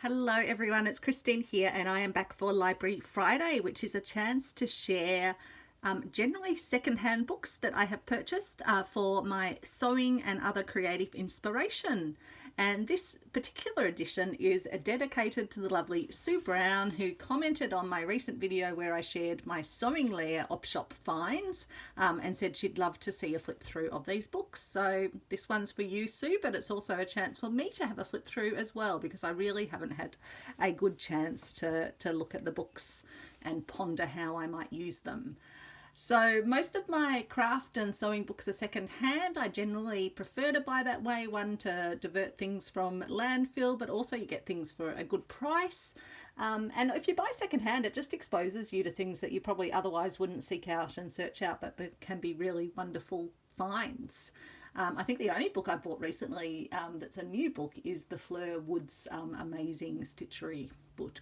Hello everyone, it's Christine here and I am back for Library Friday, which is a chance to share generally secondhand books that I have purchased for my sewing and other creative inspiration. And this particular edition is dedicated to the lovely Sue Brown, who commented on my recent video where I shared my sewing layer op shop finds and said she'd love to see a flip through of these books. So this one's for you, Sue, but it's also a chance for me to have a flip through as well, because I really haven't had a good chance to look at the books and ponder how I might use them. So most of my craft and sewing books are second hand. I generally prefer to buy that way, one, to divert things from landfill, but also you get things for a good price. And if you buy second hand, it just exposes you to things that you probably otherwise wouldn't seek out and search out, but can be really wonderful finds. I think the only book I bought recently that's a new book is the Fleur Woods Amazing Stitchery book.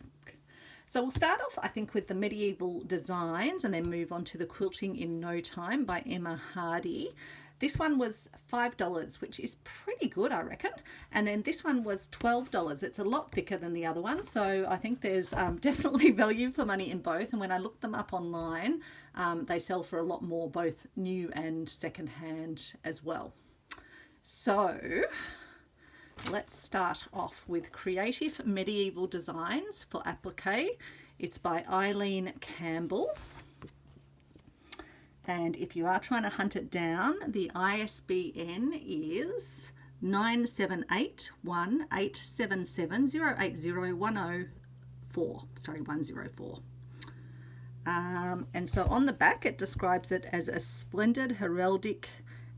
So we'll start off, I think, with the medieval designs and then move on to the Quilting in No Time by Emma Hardy. This one was $5, which is pretty good, I reckon. And then this one was $12. It's a lot thicker than the other one, so I think there's definitely value for money in both. And when I looked them up online, they sell for a lot more, both new and secondhand as well. So let's start off with Creative Medieval Designs for Appliqué. It's by Eileen Campbell. And if you are trying to hunt it down, the ISBN is 9781877080104. Sorry, 104. And so on the back it describes it as a splendid heraldic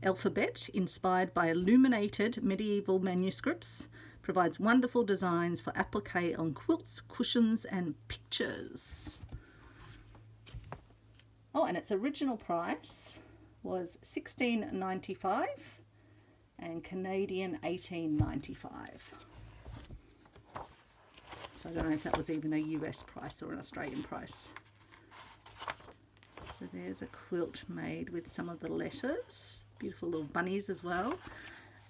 alphabet inspired by illuminated medieval manuscripts, provides wonderful designs for applique on quilts, cushions and pictures. Oh, and its original price was $16.95 and Canadian $18.95. So I don't know if that was even a US price or an Australian price. So there's a quilt made with some of the letters. Beautiful little bunnies as well.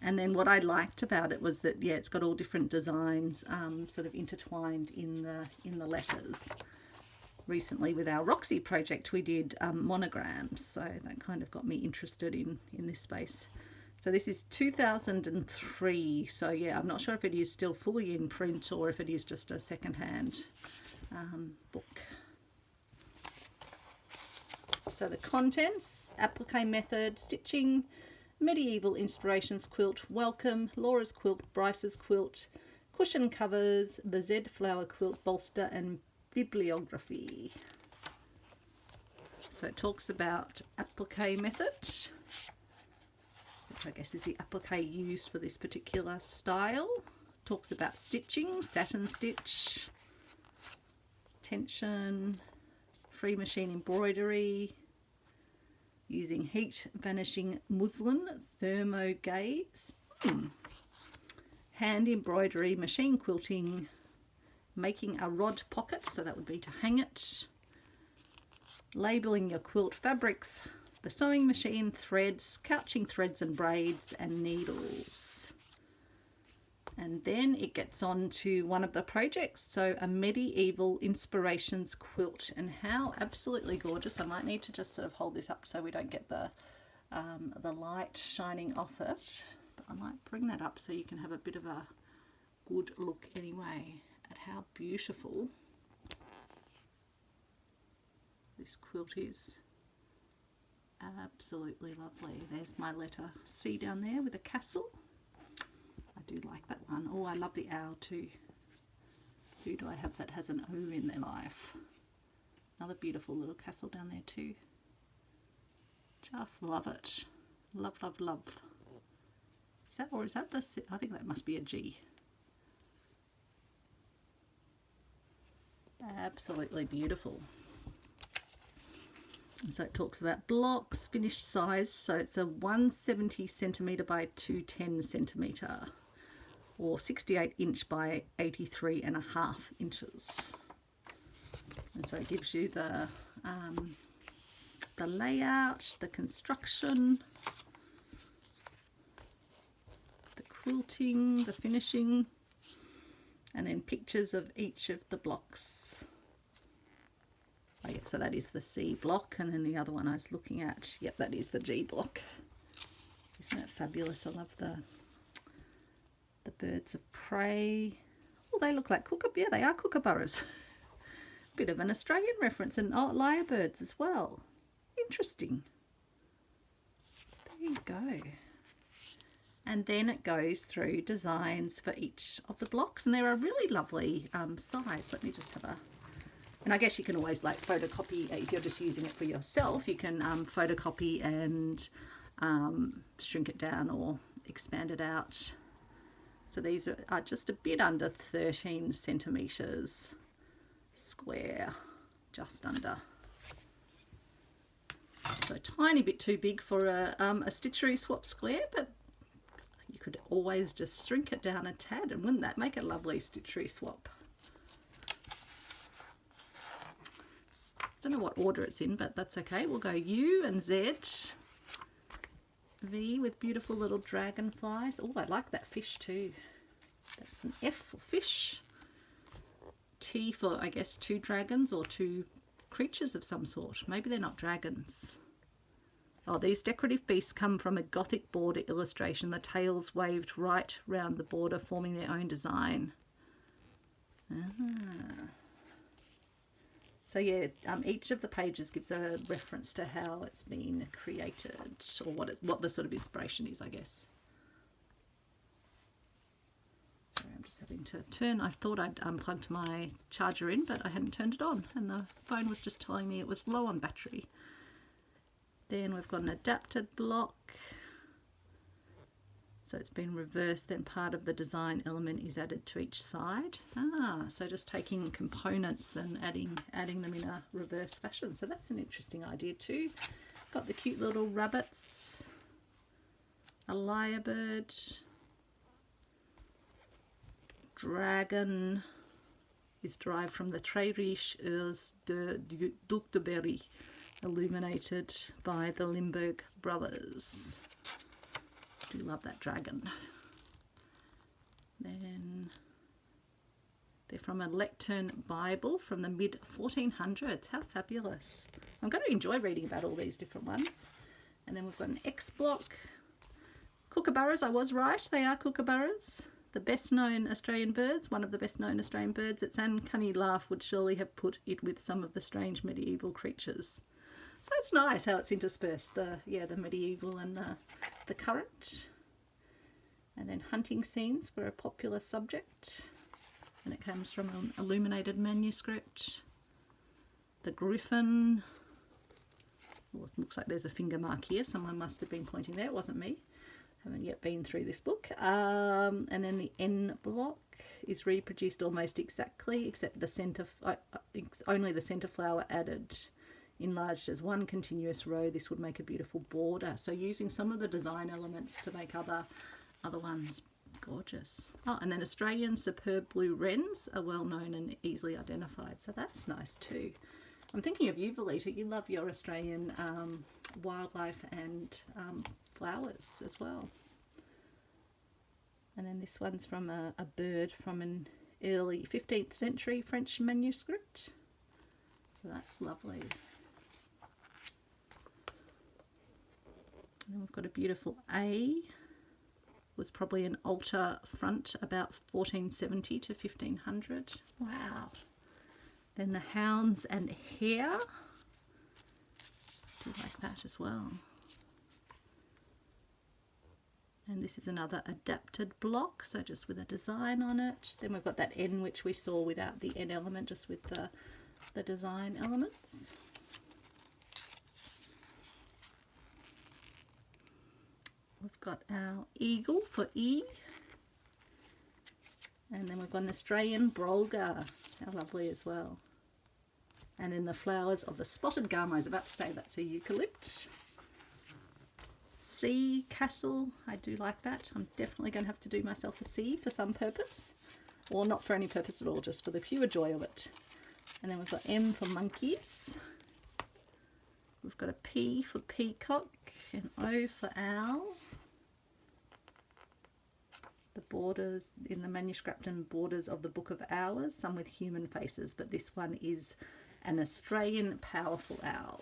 And then what I liked about it was that, yeah, it's got all different designs sort of intertwined in the letters. Recently with our Roxy project we did monograms, so that kind of got me interested in this space. So this is 2003, so yeah, I'm not sure if it is still fully in print or if it is just a second-hand book. So the contents: applique method, stitching, medieval inspirations quilt, welcome, Laura's quilt, Bryce's quilt, cushion covers, the Z flower quilt bolster and bibliography. So it talks about applique method, which I guess is the applique used for this particular style. Talks about stitching, satin stitch, tension, free machine embroidery, using heat vanishing muslin, thermo gaze, hand embroidery, machine quilting, making a rod pocket, so that would be to hang it, labeling your quilt fabrics, the sewing machine, threads, couching threads and braids, and needles. And then it gets on to one of the projects, so a medieval inspirations quilt, and how absolutely gorgeous. I might need to just sort of hold this up so we don't get the light shining off it, but I might bring that up so you can have a bit of a good look anyway at how beautiful this quilt is. Absolutely lovely. There's my letter C down there with a castle. I do like that one. Oh, I love the owl too. Who do I have that has an O in their life? Another beautiful little castle down there too. Just love it. Love, love, love. Is that, or is that the C? I think that must be a G. Absolutely beautiful. And so it talks about blocks, finished size. So it's a 170 centimetre by 210 centimetre, or 68 inch by 83.5 inches. And so it gives you the layout, the construction, the quilting, the finishing, And then pictures of each of the blocks. Oh, yep, so that is the C block, and then the other one I was looking at, yep, that is the G block. Isn't it fabulous? I love the birds of prey. Oh, they look like yeah, they are kookaburras. Bit of an Australian reference, and lyrebirds as well. Interesting. There you go. And then it goes through designs for each of the blocks, and they're a really lovely size. Let me just have a... And I guess you can always like photocopy, if you're just using it for yourself, you can photocopy and shrink it down or expand it out. So these are just a bit under 13 centimetres square, just under. So a tiny bit too big for a stitchery swap square, but you could always just shrink it down a tad, and wouldn't that make a lovely stitchery swap? Don't know what order it's in, but that's okay. We'll go U and Z. V with beautiful little dragonflies. Oh, I like that fish too. That's an F for fish. T for, I guess, two dragons or two creatures of some sort. Maybe they're not dragons. Oh, these decorative beasts come from a Gothic border illustration. The tails waved right round the border, forming their own design. So yeah, each of the pages gives a reference to how it's been created, or what the sort of inspiration is, I guess. Sorry, I'm just having to turn. I thought I'd unplugged my charger in, but I hadn't turned it on, and the phone was just telling me it was low on battery. Then we've got an adapted block. So it's been reversed, then part of the design element is added to each side. So just taking components and adding them in a reverse fashion. So that's an interesting idea too. Got the cute little rabbits, a lyrebird, dragon is derived from the Très riche Heures de Duc de Berry, illuminated by the Limburg brothers. Do love that dragon. Then they're from a lectern Bible from the mid 1400s. How fabulous. I'm going to enjoy reading about all these different ones. And then we've got an X block. Kookaburras, I was right, they are kookaburras. The best known Australian birds, one of the best known Australian birds. Its uncanny laugh would surely have put it with some of the strange medieval creatures. So it's nice how it's interspersed, the medieval and the current. And then hunting scenes were a popular subject, and it comes from an illuminated manuscript. The griffin. Well, it looks like there's a finger mark here. Someone must have been pointing there. It wasn't me. Haven't yet been through this book. And then the N block is reproduced almost exactly, except the centre, only the centre flower added, enlarged as one continuous row. This would make a beautiful border. So using some of the design elements to make other ones. Gorgeous. Oh, and then Australian superb blue wrens are well known and easily identified. So that's nice too. I'm thinking of you, Valita. You love your Australian wildlife and flowers as well. And then this one's from a bird from an early 15th century French manuscript. So that's lovely. And then we've got a beautiful A. Was probably an altar front about 1470 to 1500. Wow. Then the hounds and hare. Do like that as well. And this is another adapted block, so just with a design on it. Then we've got that N which we saw without the N element, just with the design elements. We've got our eagle for E. And then we've got an Australian brolga. How lovely as well. And then the flowers of the spotted gum. I was about to say that's a eucalypt. Sea castle. I do like that. I'm definitely going to have to do myself a C for some purpose. Or not for any purpose at all, just for the pure joy of it. And then we've got M for monkeys. We've got a P for peacock. An O for owl. the borders in the manuscript and borders of the Book of Hours, some with human faces, but this one is an Australian powerful owl.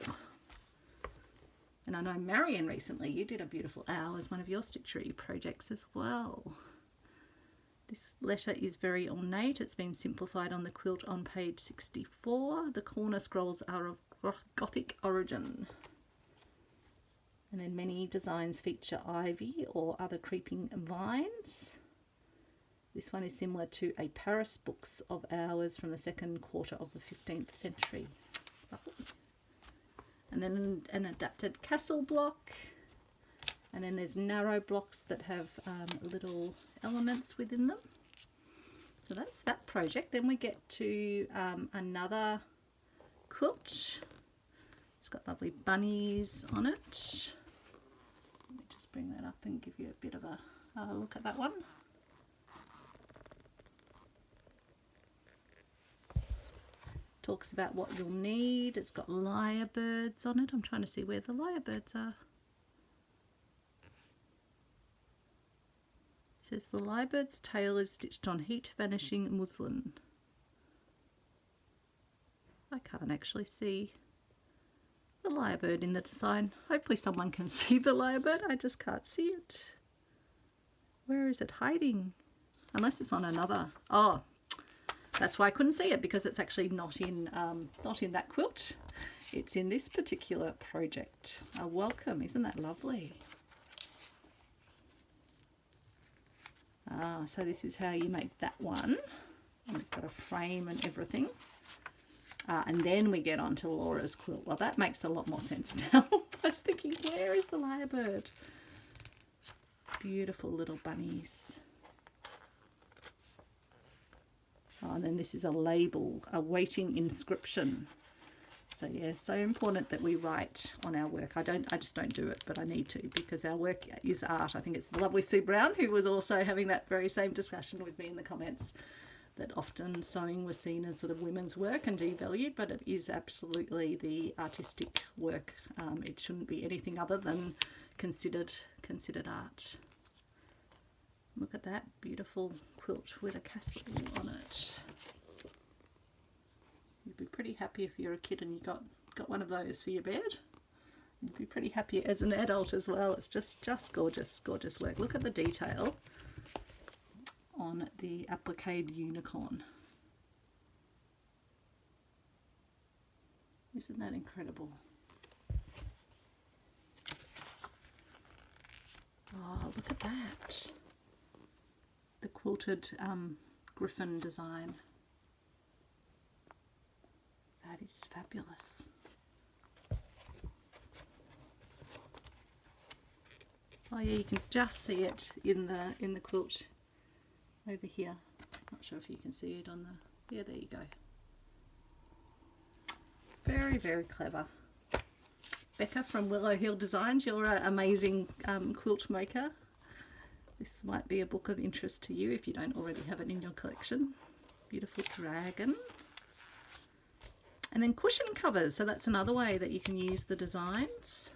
And I know Marion recently, you did a beautiful owl as one of your stitchery projects as well. This letter is very ornate. It's been simplified on the quilt on page 64. The corner scrolls are of Gothic origin. And then many designs feature ivy or other creeping vines. This one is similar to a Paris Books of Hours from the second quarter of the 15th century. Lovely. And then an adapted castle block. And then there's narrow blocks that have little elements within them. So that's that project. Then we get to another quilt. It's got lovely bunnies on it. Let me just bring that up and give you a bit of a look at that one. Talks about what you'll need. It's got lyrebirds on it. I'm trying to see where the lyrebirds are. It says the lyrebird's tail is stitched on heat vanishing muslin. I can't actually see the lyrebird in the design. Hopefully someone can see the lyrebird. I just can't see it. Where is it hiding? Unless it's on another. Oh, that's why I couldn't see it, because it's actually not in that quilt. It's in this particular project. A welcome, isn't that lovely? So this is how you make that one. And it's got a frame and everything. And then we get on to Laura's quilt. Well, that makes a lot more sense now. I was thinking, where is the lyrebird? Beautiful little bunnies. Oh, and then this is a label, a waiting inscription. So yeah, so important that we write on our work. I just don't do it, but I need to, because our work is art. I think it's the lovely Sue Brown who was also having that very same discussion with me in the comments, that often sewing was seen as sort of women's work and devalued, but it is absolutely the artistic work. It shouldn't be anything other than considered art. Look at that beautiful quilt with a castle on it. You'd be pretty happy if you're a kid and you got one of those for your bed. You'd be pretty happy as an adult as well. It's just gorgeous, gorgeous work. Look at the detail on the appliqué unicorn. Isn't that incredible? Oh, look at that. The quilted griffin design. That is fabulous. Oh yeah, you can just see it in the quilt over here. Not sure if you can see it on the, yeah, there you go. Very, very clever. Becca from Willow Hill Designs, you're an amazing quilt maker. This might be a book of interest to you if you don't already have it in your collection. Beautiful dragon. And then cushion covers. So that's another way that you can use the designs.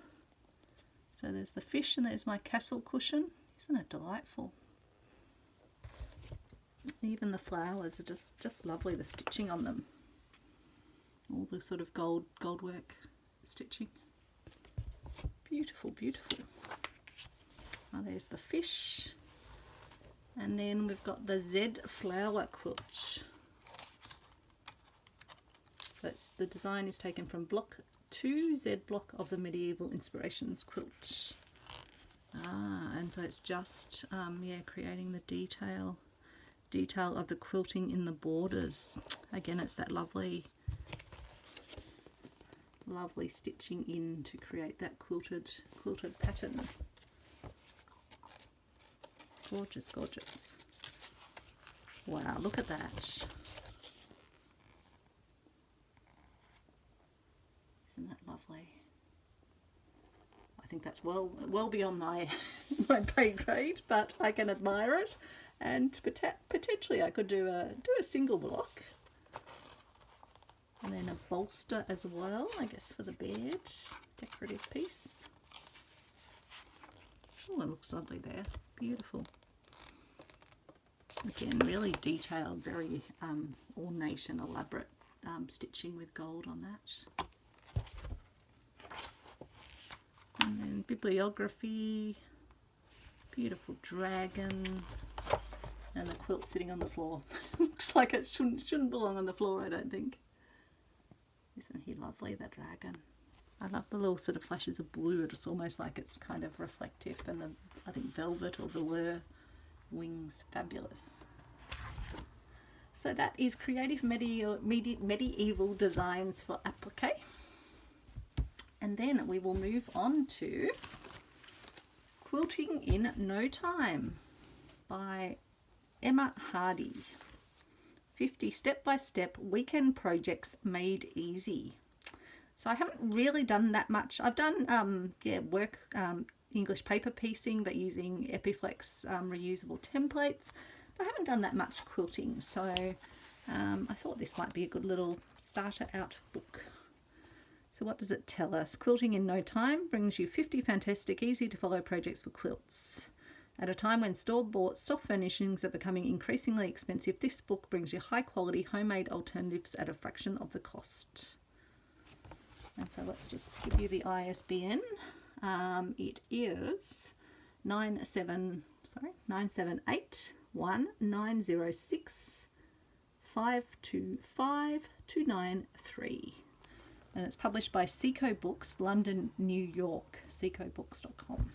So there's the fish and there's my castle cushion. Isn't it delightful? Even the flowers are just lovely, the stitching on them. All the sort of gold work stitching. Beautiful, beautiful. Oh, there's the fish. And then we've got the Z flower quilt. So the design is taken from block 2, Z block of the Medieval Inspirations quilt. And so it's just, yeah, creating the detail of the quilting in the borders. Again, it's that lovely stitching in to create that quilted pattern. Gorgeous, gorgeous. Wow, look at that. Isn't that lovely? I think that's well beyond my pay grade, but I can admire it, and potentially I could do a single block, and then a bolster as well, I guess, for the bed, decorative piece. Oh, it looks lovely there. Beautiful. Again, really detailed, very ornate and elaborate stitching with gold on that. And then bibliography, beautiful dragon, and the quilt sitting on the floor. Looks like it shouldn't belong on the floor, I don't think. Isn't he lovely, that dragon? I love the little sort of flashes of blue. It's almost like it's kind of reflective, and the, I think, velvet or velour wings, fabulous. So that is Creative Medieval Designs for Appliqué. And then we will move on to Quilting in No Time by Emma Hardy. 50 step-by-step weekend projects made easy. So I haven't really done that much. I've done English paper piecing, but using Epiflex reusable templates. But I haven't done that much quilting, so I thought this might be a good little starter out book. So what does it tell us? Quilting in No Time brings you 50 fantastic, easy to follow projects for quilts. At a time when store-bought soft furnishings are becoming increasingly expensive, this book brings you high-quality homemade alternatives at a fraction of the cost. And so let's just give you the ISBN. It is 978-1906-525-293. And it's published by Seco Books, London, New York, secobooks.com.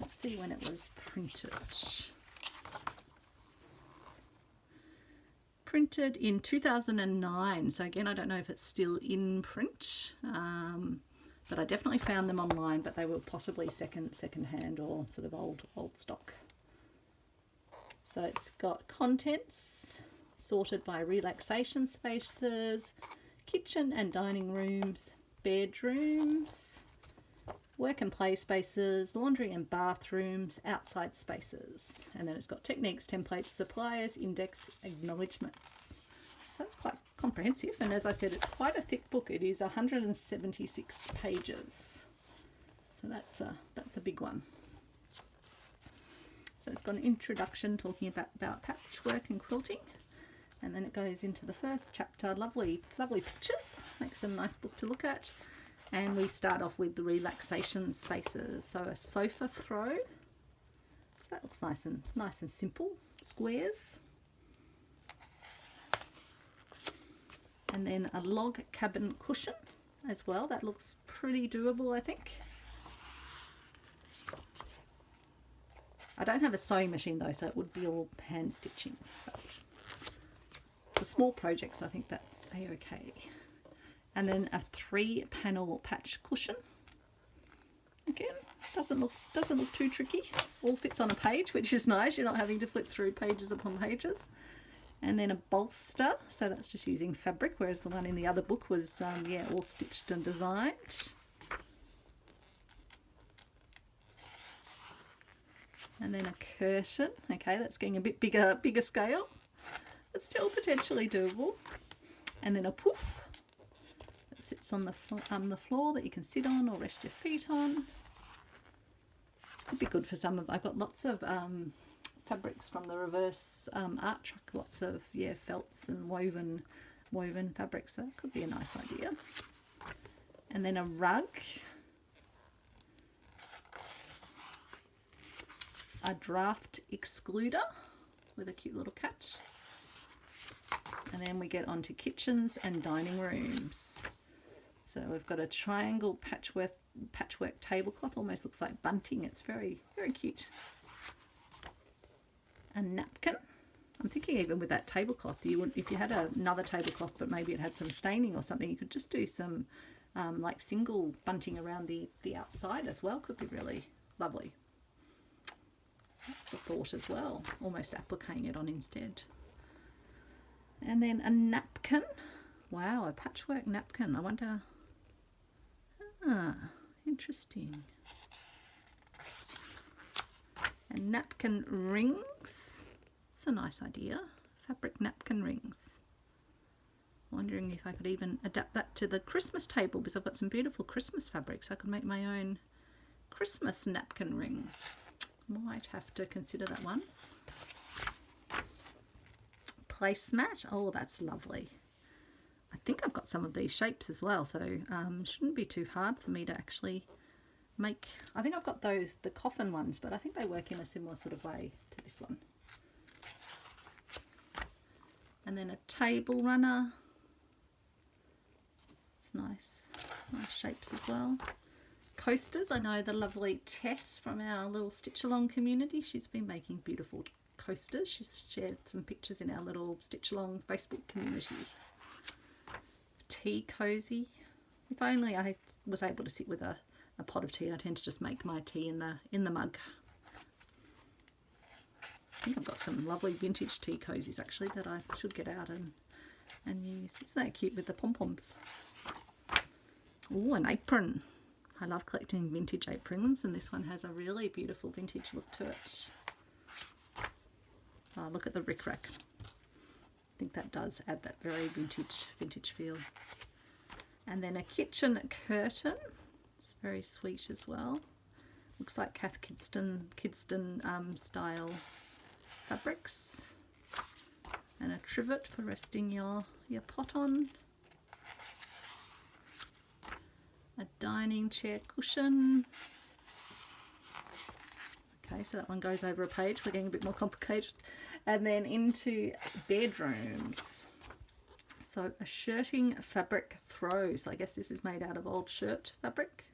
Let's see when it was printed. Printed in 2009. So again, I don't know if it's still in print, but I definitely found them online, but they were possibly second hand or sort of old stock. So it's got contents sorted by relaxation spaces, kitchen and dining rooms, bedrooms, work and play spaces, laundry and bathrooms, outside spaces. And then it's got techniques, templates, suppliers, index, acknowledgements. So it's quite comprehensive. And as I said, it's quite a thick book. It is 176 pages. So that's a big one. So it's got an introduction talking about patchwork and quilting. And then it goes into the first chapter. Lovely pictures. Makes a nice book to look at. And we start off with the relaxation spaces. So a sofa throw. So that looks nice and simple. Squares. And then a log cabin cushion as well. That looks pretty doable, I think. I don't have a sewing machine though, so it would be all hand stitching. But for small projects, I think that's a-okay. And then a 3-panel patch cushion. Again, doesn't look too tricky. All fits on a page, which is nice. You're not having to flip through pages upon pages. And then a bolster. So that's just using fabric, whereas the one in the other book was all stitched and designed. And then a curtain. Okay, that's getting a bit bigger scale, but still potentially doable. And then a poof that sits on the floor that you can sit on or rest your feet on. Could be good for some of. I've got lots of fabrics from the reverse art truck. Lots of felts and woven fabrics. So that could be a nice idea. And then a rug. A draft excluder with a cute little cat. And then we get on to kitchens and dining rooms. So we've got a triangle patchwork tablecloth, almost looks like bunting. It's very, very cute. A napkin. I'm thinking even with that tablecloth, if you had another tablecloth but maybe it had some staining or something, you could just do some like single bunting around the outside as well. Could be really lovely. That's a thought as well, almost appliquing it on instead. And then a napkin. Wow, a patchwork napkin. I wonder. Interesting. And napkin rings. It's a nice idea. Fabric napkin rings. Wondering if I could even adapt that to the Christmas table, because I've got some beautiful Christmas fabrics. I could make my own Christmas napkin rings. Might have to consider that one. placemat. Oh, that's lovely. I think I've got some of these shapes as well, so shouldn't be too hard for me to actually make. I think I've got those, the coffin ones, but I think they work in a similar sort of way to this one. And then a table runner. It's nice shapes as well. Coasters. I know the lovely Tess from our little stitch along community. She's been making beautiful coasters. She's shared some pictures in our little stitch along Facebook community. Tea cozy. If only I was able to sit with a pot of tea. I tend to just make my tea in the mug. I think I've got some lovely vintage tea cozies actually that I should get out and use. Isn't that cute with the pom-poms? Oh, an apron. I love collecting vintage aprons, and this one has a really beautiful vintage look to it. Oh, look at the rickrack. I think that does add that very vintage feel. And then a kitchen curtain. It's very sweet as well. Looks like Kath Kidston style fabrics. And a trivet for resting your pot on. A dining chair cushion. Okay, so that one goes over a page. We're getting a bit more complicated. And then into bedrooms. So a shirting fabric throw. So I guess this is made out of old shirt fabric.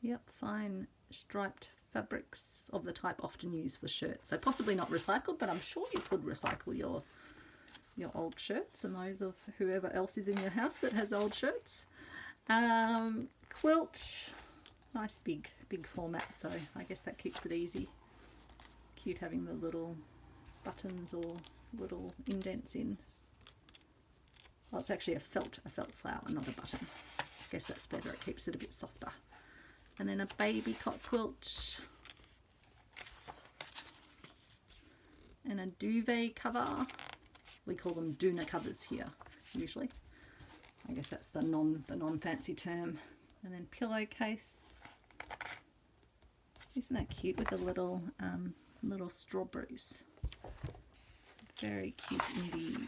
Yep, fine striped fabrics of the type often used for shirts. So possibly not recycled, but I'm sure you could recycle your old shirts and those of whoever else is in your house that has old shirts. Quilt, nice big format, so I guess that keeps it easy. Cute having the little buttons or little indents in. Well, it's actually a felt flower, not a button. I guess that's better, it keeps it a bit softer. And then a baby cot quilt. And a duvet cover. We call them doona covers here, usually. I guess that's the non-fancy term. And then pillowcase. Isn't that cute with the little strawberries? Very cute indeed.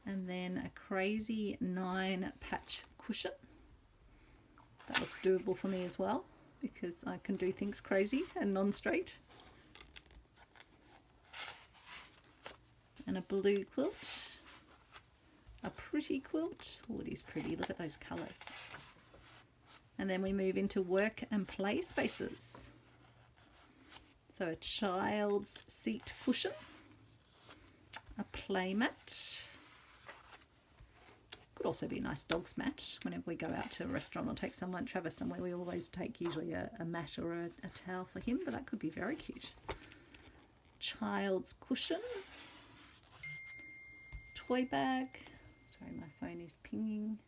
And then a crazy 9 patch cushion. That looks doable for me as well, because I can do things crazy and non-straight. And a blue quilt, a pretty quilt. Oh, it is pretty, look at those colours. And then we move into work and play spaces. So a child's seat cushion, a play mat. Could also be a nice dog's mat. Whenever we go out to a restaurant or take Travis somewhere, we always take usually a mat or a towel for him, but that could be very cute. Child's cushion. Toy bag. Sorry, my phone is pinging.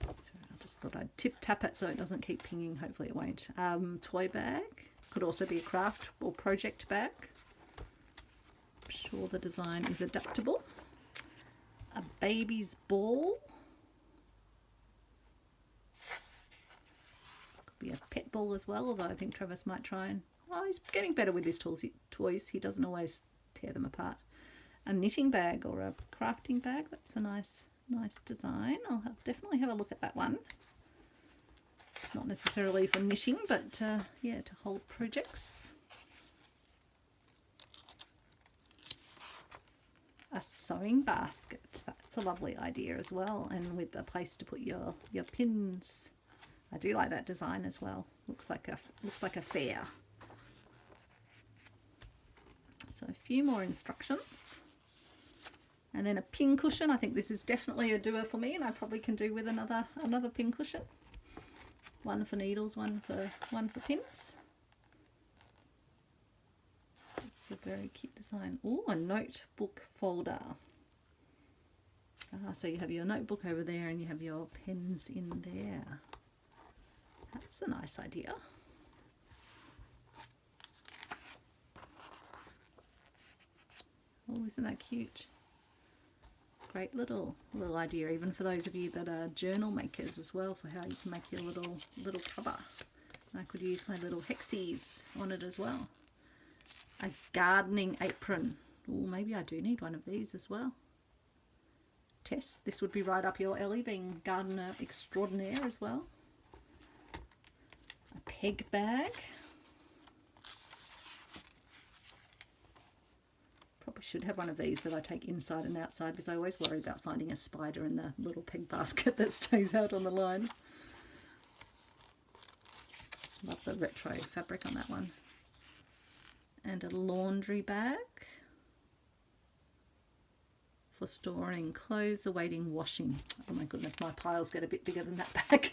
Sorry, I just thought I'd tap it so it doesn't keep pinging. Hopefully it won't. Toy bag. Could also be a craft or project bag. I'm sure the design is adaptable. A baby's ball. Could be a pet ball as well, although I think Travis might try and... Oh, he's getting better with his toys. He doesn't always tear them apart. A knitting bag or a crafting bag. That's a nice design. I'll definitely have a look at that one. Not necessarily for knitting, but yeah, to hold projects. A sewing basket. That's a lovely idea as well, and with a place to put your pins. I do like that design as well. Looks like a fair. So a few more instructions. And then a pin cushion. I think this is definitely a doer for me, and I probably can do with another pin cushion. One for needles, one for pins. It's a very cute design. Oh, a notebook folder. So you have your notebook over there and you have your pens in there. That's a nice idea. Oh, isn't that cute? Great little idea, even for those of you that are journal makers as well, for how you can make your little cover. I could use my little hexies on it as well. A gardening apron. Oh, maybe I do need one of these as well. Tess, this would be right up your alley, being gardener extraordinaire as well. A peg bag. Probably should have one of these that I take inside and outside, because I always worry about finding a spider in the little peg basket that stays out on the line. Love the retro fabric on that one. And a laundry bag for storing clothes awaiting washing. Oh my goodness, my piles get a bit bigger than that bag.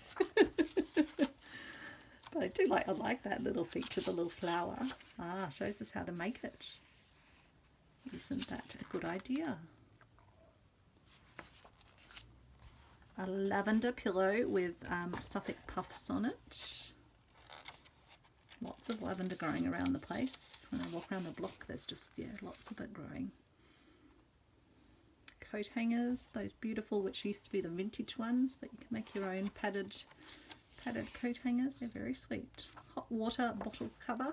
But I like that little feature, the little flower. Ah, shows us how to make it. Isn't that a good idea? A lavender pillow with Suffolk puffs on it. Lots of lavender growing around the place. When I walk around the block, there's just, yeah, lots of it growing. Coat hangers, those beautiful, which used to be the vintage ones, but you can make your own padded coat hangers. They're very sweet. Hot water bottle cover.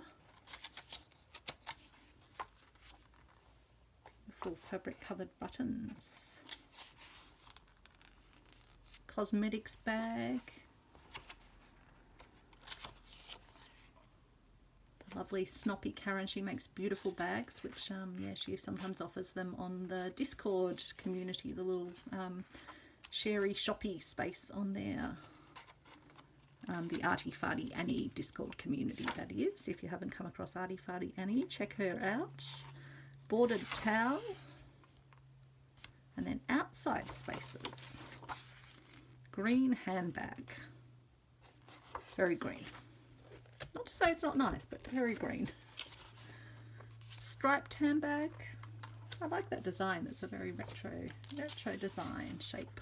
Beautiful fabric covered buttons. Cosmetics bag. Lovely Snoppy Karen, she makes beautiful bags, which yeah, she sometimes offers them on the Discord community, the little sharey shoppy space on there. The Arty Farty Annie Discord community, that is. If you haven't come across Arty Farty Annie, check her out. Bordered towel, and then outside spaces. Green handbag, very green. Not to say it's not nice, but very green. Striped handbag. I like that design. It's a very retro design shape.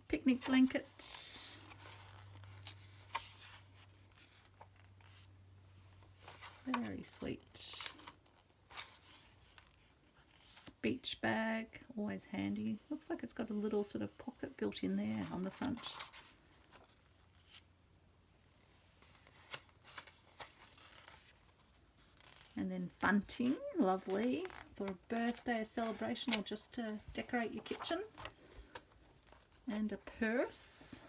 Picnic blanket. Very sweet. Beach bag, always handy. Looks like it's got a little sort of pocket built in there on the front. And then bunting, lovely, for a birthday, a celebration, or just to decorate your kitchen. And a purse,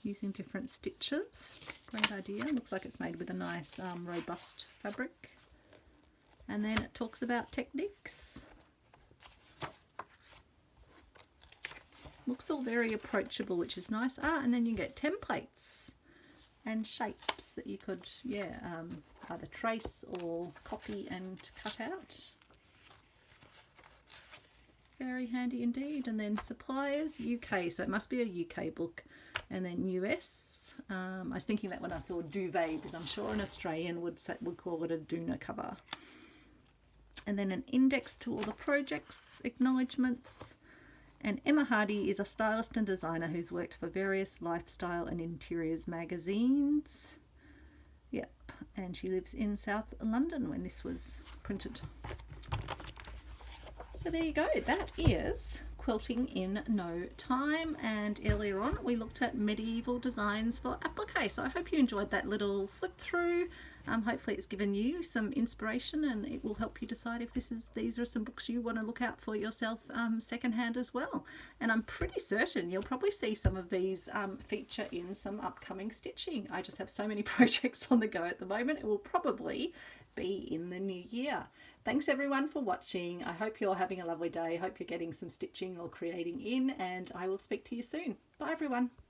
using different stitches. Great idea. Looks like it's made with a nice robust fabric. And then it talks about techniques. Looks all very approachable, which is nice. Ah, and then you get templates and shapes that you could, yeah, either trace or copy and cut out. Very handy indeed. And then suppliers, UK, so it must be a UK book. And then US, I was thinking that when I saw duvet, because I'm sure an Australian would call it a doona cover. And then an index to all the projects, acknowledgements. And Emma Hardy is a stylist and designer who's worked for various lifestyle and interiors magazines. Yep, and she lives in South London when this was printed. So there you go, that is Quilting in No Time. And earlier on we looked at medieval designs for applique. So I hope you enjoyed that little flip through. Hopefully it's given you some inspiration, and it will help you decide if these are some books you want to look out for yourself secondhand as well. And I'm pretty certain you'll probably see some of these feature in some upcoming stitching. I just have so many projects on the go at the moment. It will probably be in the new year. Thanks everyone for watching. I hope you're having a lovely day. I hope you're getting some stitching or creating in, and I will speak to you soon. Bye everyone.